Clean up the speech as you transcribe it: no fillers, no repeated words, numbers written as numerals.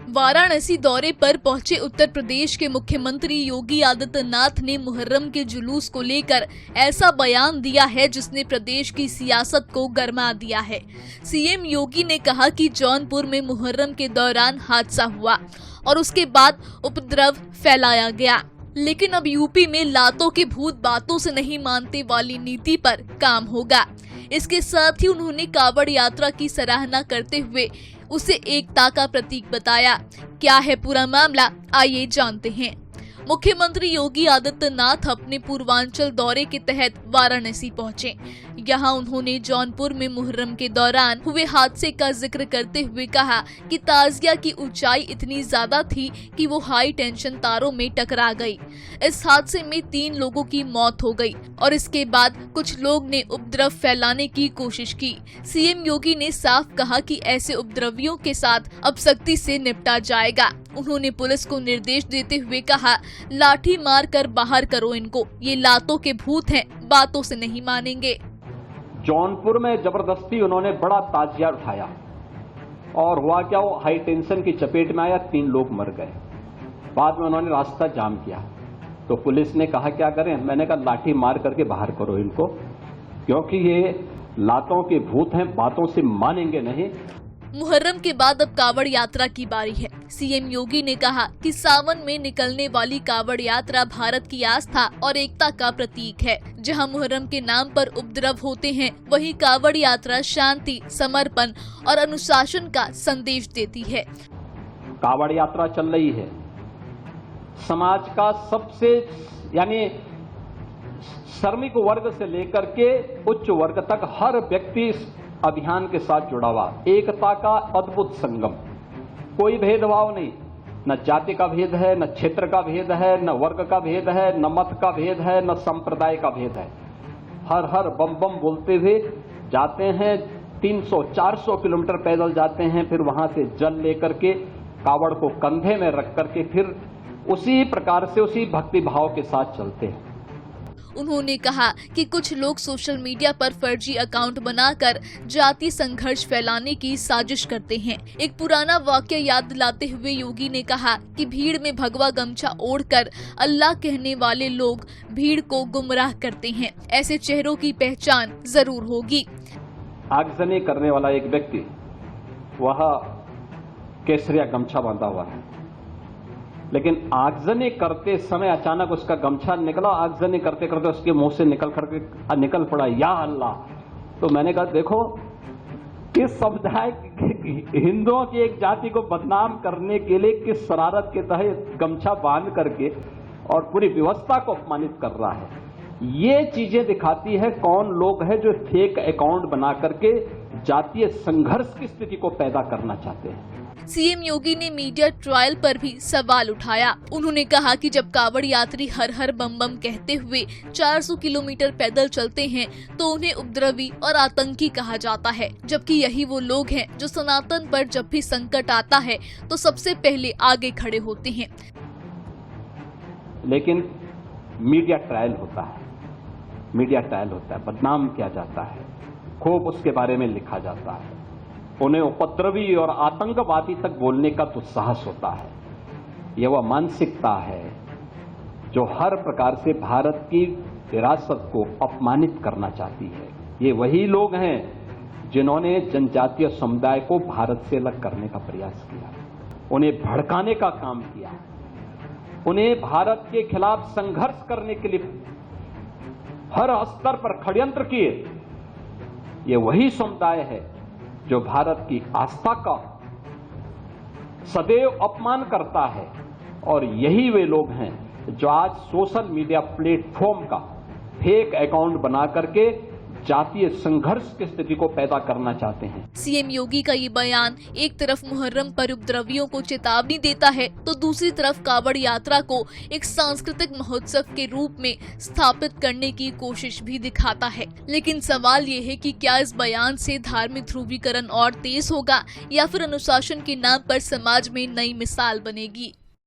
वाराणसी दौरे पर पहुंचे उत्तर प्रदेश के मुख्यमंत्री योगी आदित्यनाथ ने मुहर्रम के जुलूस को लेकर ऐसा बयान दिया है जिसने प्रदेश की सियासत को गरमा दिया है। सीएम योगी ने कहा कि जौनपुर में मुहर्रम के दौरान हादसा हुआ और उसके बाद उपद्रव फैलाया गया, लेकिन अब यूपी में लातों के भूत बातों से नहीं मानते वाली नीति पर काम होगा। इसके साथ ही उन्होंने कावड़ यात्रा की सराहना करते हुए उसे एकता का प्रतीक बताया। क्या है पूरा मामला, आइए जानते हैं। मुख्यमंत्री योगी आदित्यनाथ अपने पूर्वांचल दौरे के तहत वाराणसी पहुंचे। यहां उन्होंने जौनपुर में मुहर्रम के दौरान हुए हादसे का जिक्र करते हुए कहा कि ताजिया की ऊंचाई इतनी ज्यादा थी कि वो हाई टेंशन तारों में टकरा गई। इस हादसे में 3 लोगों की मौत हो गई और इसके बाद कुछ लोग ने उपद्रव फैलाने की कोशिश की। सीएम योगी ने साफ कहा कि ऐसे उपद्रवियों के साथ अब सख्ती से निपटा जाएगा। उन्होंने पुलिस को निर्देश देते हुए कहा, लाठी मार कर बाहर करो इनको, ये लातों के भूत हैं, बातों से नहीं मानेंगे। जौनपुर में जबरदस्ती उन्होंने बड़ा ताजिया उठाया और हुआ क्या, वो हाई टेंशन की चपेट में आया, 3 लोग मर गए। बाद में उन्होंने रास्ता जाम किया तो पुलिस ने कहा क्या करें, मैंने कहा लाठी मार करके बाहर करो इनको, क्योंकि ये लातों के भूत हैं, बातों से मानेंगे नहीं। मुहर्रम के बाद अब कावड़ यात्रा की बारी है। सीएम योगी ने कहा कि सावन में निकलने वाली कावड़ यात्रा भारत की आस्था और एकता का प्रतीक है। जहां मुहर्रम के नाम पर उपद्रव होते हैं, वहीं कावड़ यात्रा शांति, समर्पण और अनुशासन का संदेश देती है। कावड़ यात्रा चल रही है, समाज का सबसे यानी श्रमिक वर्ग से लेकर के उच्च वर्ग तक हर व्यक्ति इस अभियान के साथ जुड़ा हुआ। एकता का अद्भुत संगम, कोई भेदभाव नहीं, न जाति का भेद है, न क्षेत्र का भेद है, न वर्ग का भेद है, न मत का भेद है, न संप्रदाय का भेद है। हर हर बम बम बोलते हुए जाते हैं, 300-400 किलोमीटर पैदल जाते हैं, फिर वहां से जल लेकर के कावड़ को कंधे में रख करके फिर उसी प्रकार से उसी भक्ति भाव के साथ चलते हैं। उन्होंने कहा कि कुछ लोग सोशल मीडिया पर फर्जी अकाउंट बनाकर जातीय संघर्ष फैलाने की साजिश करते हैं। एक पुराना वाक्य याद दिलाते हुए योगी ने कहा कि भीड़ में भगवा गमछा ओढ़कर अल्लाह कहने वाले लोग भीड़ को गुमराह करते हैं। ऐसे चेहरों की पहचान जरूर होगी। आगजनी करने वाला एक व्यक्ति, वह केसरिया गमछा बांधा हुआ है, लेकिन आगजनी करते समय अचानक उसका गमछा निकला, आगजनी करते करते उसके मुंह से निकल पड़ा या अल्लाह। तो मैंने कहा देखो, किस समुदाय हिंदुओं की एक जाति को बदनाम करने के लिए किस शरारत के तहत गमछा बांध करके और पूरी व्यवस्था को अपमानित कर रहा है। ये चीजें दिखाती है कौन लोग हैं जो फेक अकाउंट बना करके जातीय संघर्ष की स्थिति को पैदा करना चाहते हैं। सीएम योगी ने मीडिया ट्रायल पर भी सवाल उठाया। उन्होंने कहा कि जब कावड़ यात्री हर हर बम बम कहते हुए 400 किलोमीटर पैदल चलते हैं तो उन्हें उपद्रवी और आतंकी कहा जाता है, जबकि यही वो लोग हैं जो सनातन पर जब भी संकट आता है तो सबसे पहले आगे खड़े होते हैं। लेकिन मीडिया ट्रायल होता है, बदनाम किया जाता है, खूब उसके बारे में लिखा जाता है, उन्हें उपद्रवी और आतंकवादी तक बोलने का दुस्साहस होता है। यह वह मानसिकता है जो हर प्रकार से भारत की विरासत को अपमानित करना चाहती है। ये वही लोग हैं जिन्होंने जनजातीय समुदाय को भारत से अलग करने का प्रयास किया, उन्हें भड़काने का काम किया, उन्हें भारत के खिलाफ संघर्ष करने के लिए हर स्तर पर षड्यंत्र किए। ये वही समुदाय है जो भारत की आस्था का सदैव अपमान करता है, और यही वे लोग हैं जो आज सोशल मीडिया प्लेटफॉर्म का फेक अकाउंट बना करके जातीय संघर्ष की स्थिति को पैदा करना चाहते हैं। सीएम योगी का ये बयान एक तरफ मुहर्रम पर उपद्रवियों को चेतावनी देता है तो दूसरी तरफ कावड़ यात्रा को एक सांस्कृतिक महोत्सव के रूप में स्थापित करने की कोशिश भी दिखाता है। लेकिन सवाल ये है कि क्या इस बयान से धार्मिक ध्रुवीकरण और तेज होगा या फिर अनुशासन के नाम पर समाज में नई मिसाल बनेगी।